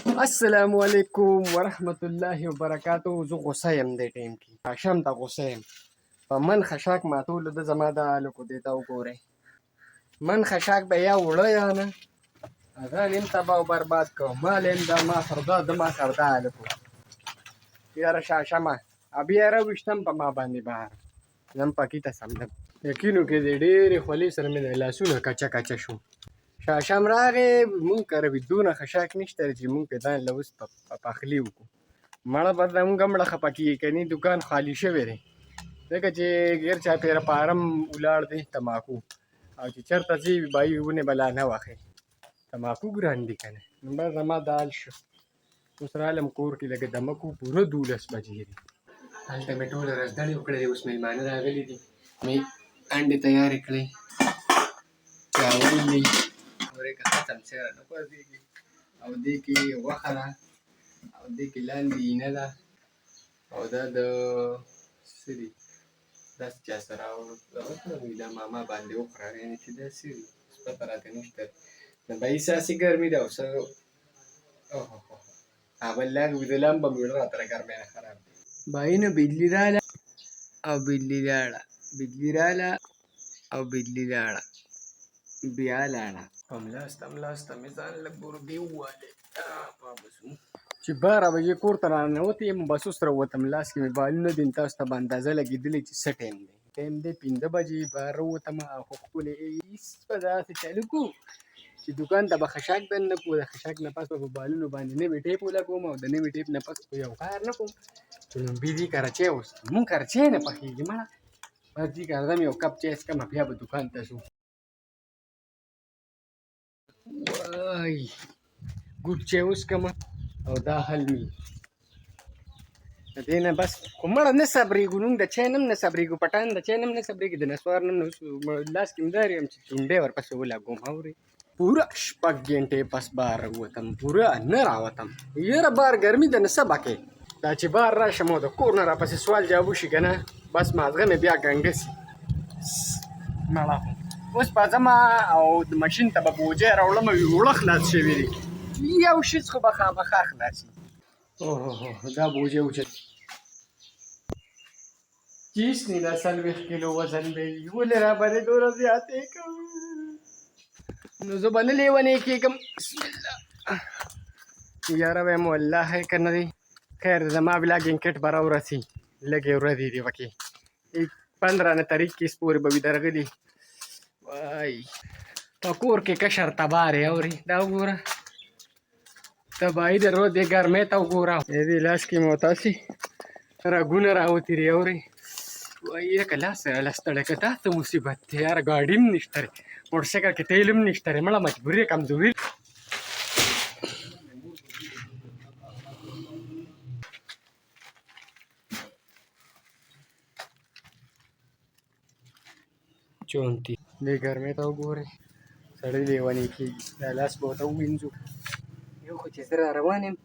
السلام علیکم ورحمت الله وبرکاتو. زه غوسه یم دې ټایم کې شام ته غوسه یم په من خشاک ماتولو د زما د هلکو دې ته وګورئ من خشاک به یا وړه یا نه هغه نیم تباه و برباد کو مال یم دا ما خردا د ما خردا هلکو یاره شاشمه بیا راویشتم په ما باندې بهر زم پکې ته سمدم یقینو کې دې ډېرې خولې سره مې د لاسونه کچه کچه شو شاشم راغې مونږ کره وي دونه خشاک نشته چې مونږ پې ځان له اوس په پخلي وکړو مړه به زمونږ هم مړه خفه کېږي که نه دوکان خالي شوی دی ځکه چې غیر چاپېره په حرم ولاړ دی تماکو او چې چېرته ځې بایي ونې به لا نه وهې تماکو ګران دي که نه نو بس زما دا حال شو اوس رالم کور کې لږ دمه کړو پوره 12 بجې دي هلته مې ټوله رزدړې وکړې اوس مېلمانه راغلي دي مې انډې تیارې کړې چاول دي ورې که ختم سره نه پرېږدي او دې کې غوښه ده او دې کې لاندې اینه ده او دا د څه دي داسې چا سره دا ماما باندې وخوره یعنې چې دا څه دي اوس پته راته نشته د بهي ساسې ګرمي ده او څه بل لاګ ویده لمبه مې زړه راته له ګرمۍ نه خراب دی بهي نه بجلي راله او بجلي لاړه بجلي راله او بجلي لاړه بیا لاړه هملاسته مې ځان لږ ګرګې ووهلې چې 12 بجې کور ته راننوتې یم بس اوس راووتم لاس کې مې بالونه دي تاسو ته به اندازه لګېدلې چې څه ټایم دی ټایم دی 5 بجې بهر راووتم او خو ښکلې ایس به داسې چالو کړو چې دوکان ته به خشاک دننه کړو د خشاک نه پس به په بالونو باندې نوي ټیپ ولګوم او د نوي ټیپ نه پس به یو کار نه کوم چې لومبي دي کرچی اوس مونږ کرچی نه پخېږي مړه بس دي کردم یو کپ چای څکمه بیا به دوکان ته ځو وای ګوډ چای وڅکمه او دا حل مې د دې نه بس خو مړه نه صبرېږو نوم د چای نه هم نه صبرېږو پټان د چای نه هم نه صبرېږي د نسوار نه هم لاس کې مې دار یم چې چونډۍ ورپسې ولګوم اورې پوره 6 ګنټې پس بار راووتم پوره نه راوتم یاره بار ګرمي ده نه څه به کوې دا چې بار راشم او د کور نه راپسې سوال جواب وشي که نه بس مازغه مې بیا ګنګه سي مړه اوس به ځمه او د ماشین ته به بوجۍ راوړم اوړه خلاص شوي دي یو شیز خو به خامخا خلاصي اوه دا بوجۍ اوچت چیس نی دا 40 کیلو وزن به وي ولې راباندې دومره زیاتې کوم نو زه به نه لیونی کېږم بسم الله یاره وایم والله که نه دی خیر زما بلاګینګ کټ به راورسي لږې ورځې دي پکې 15 تاریخ کې سپورې به وي درغلي وای په کور کې کشر تباه دی اورې دا وګوره تباهي د روز دې ګرمۍ ته وګوره دې لاس کې مو تاسې رګونه راوتي دي اورې وایي لکه لاس ستړی که دا څه مصیبت دی یاره ګاډي هم نشته دی موټرسایکل کې تیل هم نشته دی مړه مجبوري کمزوري چونتي دې ګرمۍ ته وګورئ سړی لیونی کېږي دا لاس به ورته ووینځو یو خو چې زه را روان یم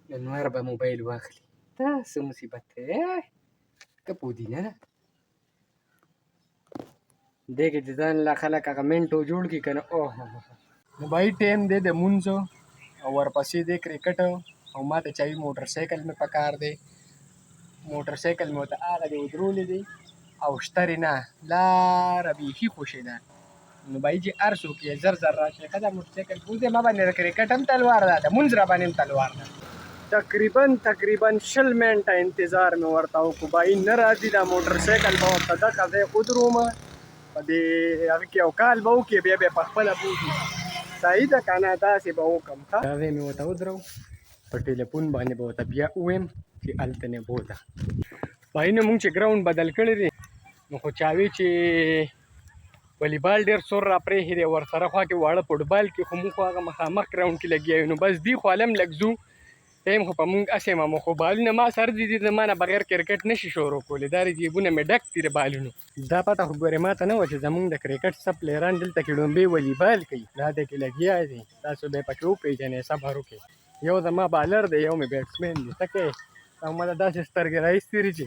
نو نور به موبایل واخلي دا څه مصیبت دی که پودینه ده دې کې چې ځان لا خلک هغه منټو جوړ کړي که نه اوه نو بهي ټایم دی د مونځو او ورپسې دی کرکټ او ما ته چاوي موټرسایکل مې په کار دی موټرسایکل مې ورته هغه دی ودرولې دی او شترې نه لاره بیخي خوشې ده نو بهي چې هر څوک یې زر زر راشي ښه دا موټرسایکل بوځې ما باندې د کرکټ هم تلوار ده د مونځ را باندې هم تلوار ده تقریبا 20 منټه انتظار مې ورته وکړو بهي نه راځي دا موټرسایکل به ورته دغه ځای ودرومه په دې هغه کې یو کال به وکړې بیا به یې په خپله بوځي صحیح ده که نه داسې به وکړم ښه هغې مې ورته ودرو په ټلیفون باندې به ورته بیا ووایم چې هلته نه بوځه بهي نه مونږ چې ګراونډ بدل کړی دی نو خو چاوي چې والیبال ډېر سور را پرېښی دی ورسره خوا کې واړه فوټبال کې خو مونږ خو هغه مخامخ ګراونډ کې لګیا یو نو بس دي خو هلم لږ ځو ټایم خو په مونږ هسې مو خو بالونه ما سر دي د ما نه بغیر کرکټ نشي شروع کولی دا جیبونه مې ډک دي د بالونو دا پته خو ګورې ما ته نه وه چې زمونږ د کرکټ څه پلیران دلته کې ډومبې والیبال کوي دا د کې لګیا دي تاسو به یې پکې وپېژنئ صبر وکړئ یو زما بالر دی یو مې بیټسمین دی څه کوې او ما ته داسې سترګې راایستې دي چې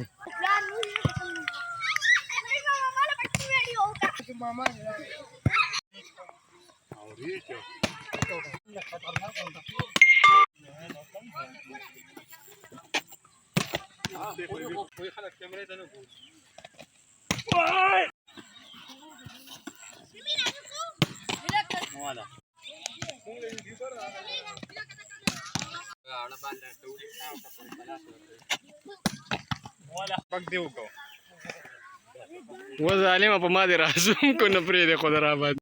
وظالم په ما دې رازوم کو نه پرېږدې خو د راباد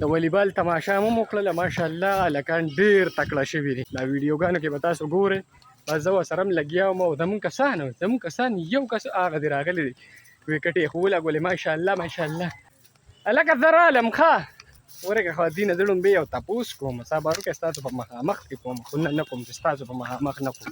د والیبال تماشا مو وکړله ماشاءالله هلکان ډېر تکړه شوي دي دا ویډیوګانو کې به تاسو ګورئ بس زه ورسره هم لګیا وم او زمونږ کسان یو کس هغه دې راغلی دی ویکټ یې خو ولګولې ماشاءالله ماشاءالله هلکه زه رالم ښه ورکه خواتینه زه ړومبې یو تپوس کوم سبا وروکې ستاسو په مخامخ کې کوم خو نه کوم چې ستاسو په مخامخ نه کوم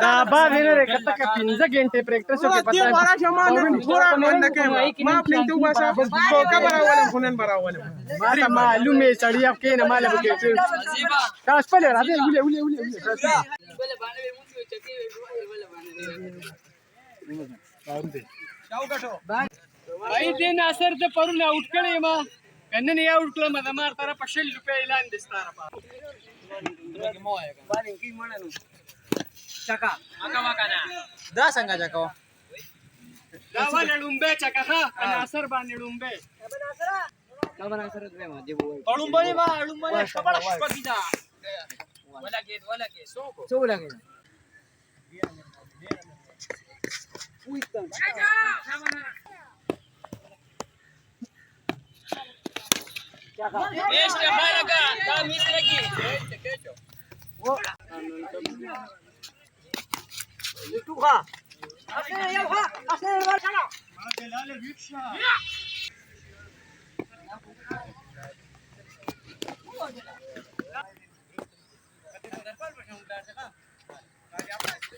دا بعد نه لري کته کې 15 غنټه پریکټیس وکړي پتا نه پورا باندې کې ما خپل ته واسه بس کوکا براولم خنن براولم ما معلومه سړی اپ کې نه مال بکې تاسو په لاره دې ولې भाई दिन असर ته پرونه اوټ کړې ما کنه نه اوټ کړم د مار طرف 60 روپے اعلان دستاره پا باندې کی مننو چکا اګه وکنه دا څنګه چکا دا ول لومبه چکا ها کنه اثر باندې لومبه دا باندې اثر دې ما دی وای لومبه خبر شپکیدا ولا کې سو لګي وي ته Este halaga, da mislagi. Wo. Tu ha. Asne ya ha, asne wal kana. Ma delale riksha.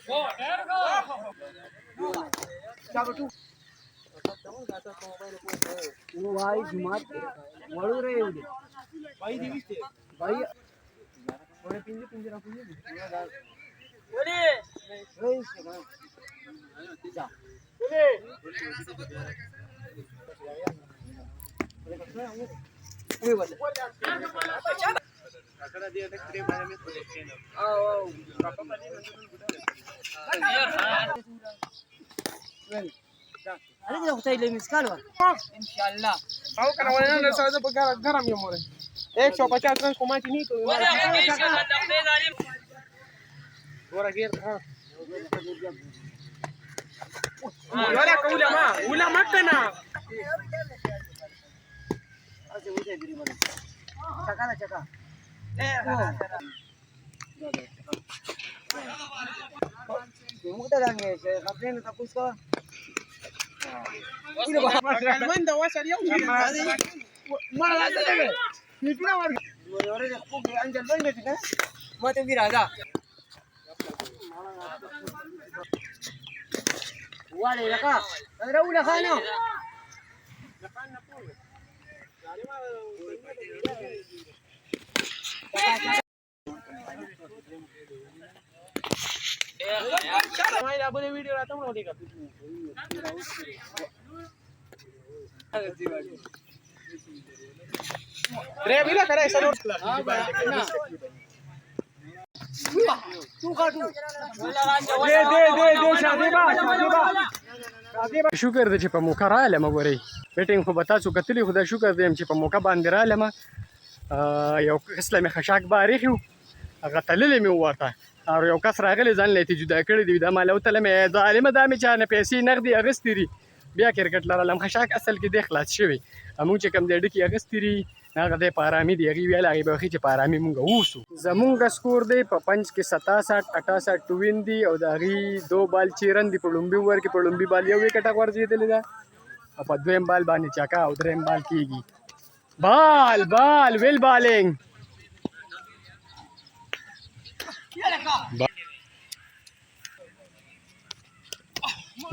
Go, there go. Chalo tu. वो भाई जुमात वळू रे येऊ दे भाई दिविते भाई थोडे पिंजे राखून दे बोले रोई से ना जा बोले ओए बोले अकड़ा दिया तक ट्रे बारे में देखते हैं आओ पापा वाली अरे देखो सही ले मिस कालो इंशाल्लाह आओ करावले ना साजे पगार गरम ये मोरे 150 रन कोमाची नहीं तो गोरा गेर हां ولا كولا ما ولا مكنا ऐसे उठे गिरी मरे चका ना चका मुझे लगे से अपने ने तपुस को ini bah manda wasal yau mana ada deh ni pula war orang yang pun anjal benda tu kan mata biraga wale laka ada ulah kana mai dah boleh video datang mau dekat Tre bila kara ऐसा नोट तू का तू दे शादी बा شکر دې چې په موقع رااله مګوري بیټینګ خو بتا څو کتلی خدای شکر دې چې په موقع باندې رااله ما یو اسلامي خشاک باري خو هغه تللې مې ورته او یو کس راغلی ځان له جدا کړی دی دا مال او تل مې ظالمه دا مې چانه پیسې نغدي اغستري بیا کرکټ لرم خشاک اصل کې د خلاص شوی موږ چې کم دې ډکی اغستري هغه د پارامي دی هغه ویل هغه به چې پارامي مونږ ووسو زمونږ سکور دی په پنځ کې 67 68 ټوین دی او د هغه دو بال چیرن دی په لومبي ور کې په لومبي بال یو وکټ ورځېدل دا په دویم بال باندې چاکا او دریم بال کیږي بال ویل بالینګ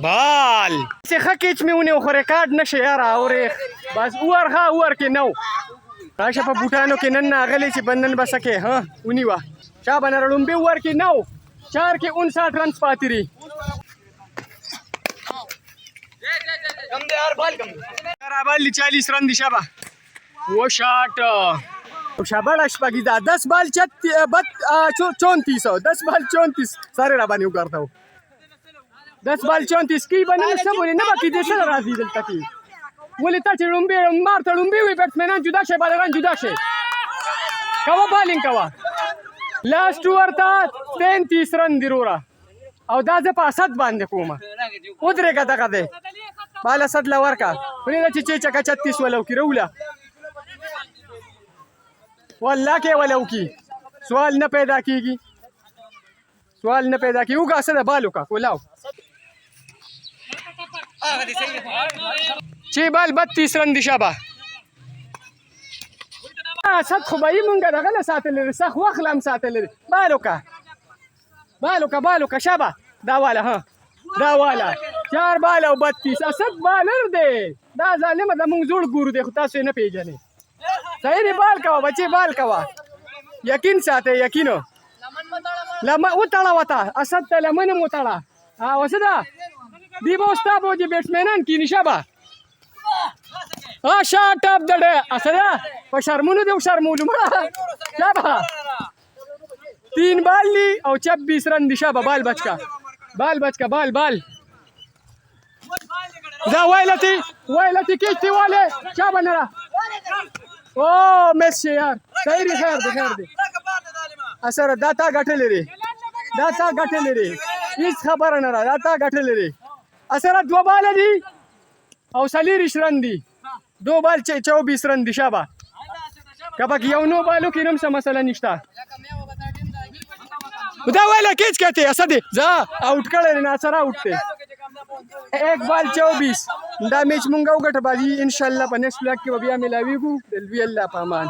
بال څه خکېچ مې ونیو خو ریکارډ نشه یار اورې بس اور کې نو راشه په بوټانو کې نن ناغلی چې بندن بسکه ها ونیوه چا باندې لومبي ور کې نو 4 के 59 रन पाती रही। बाल 40 रन दी शाबा। वो शॉट शाबाश बाकी 10 बाल 34, 10 बाल 34 सारे राबानी करता हूँ। 10 बाल 34 की बनी सब बोले ना बाकी देश राजी दिल तक बोले ताची लुम्बी मारता लुम्बी हुई बैट्समैन जुदा शे बालरान जुदा शे कवा बॉलिंग कवा लास्ट ओवर था 33 रन दिरोरा और दाजे पासत बांधे कोमा उधरे का तका दे बाला सदला वर का बोले ना चिचे चका 36 वाला की रौला वल्ला के वाला की सवाल न पैदा कीगी सवाल न पैदा की उगा सदा बालू का कोलाओ 6 बाल 32 रन दिशाबा सद खुबाई मुंगा दगला सातले सख वखलम सातले बालू का शाबा दावाला हाँ दावाला 4 बाल और 32 असद बालर दे दा जाने मतलब मुंग जुड़ गुरु दे खुदा से न पेजने सही रे बाल का बच्चे बाल का यकीन साथे यकीनो लमा उताला वता असद तला मन उताला हाँ वसदा दिवोस्ता बोजी बैट्समैन की निशाबा हाँ शॉट ऑफ द डे असदा पर शर्मुनु दे शर्मुलू मरा शाबा 3 बाल ली और 26 रन दिशाबा बाल बचका बाल जा वायलती किश्ती वाले शाबा नरा ओ मेस यार सही रे खैर दे असर दाता गठले रे इस खबर नरा दाता गठले रे असर 2 बाल दी और सलीरिश रन दी 2 बाल 24 रन दिशाबा कबा की यौनो बालो की नम समस्या निष्ठा उदा वाला किच कहते असद जा आउट करे ना असर आउट थे 1 बाल 24 डैमेज मुंगा उगट बाजी इंशाल्लाह नेक्स्ट ब्लॉक के बबिया मिलावी को दिल भी अल्लाह पामान।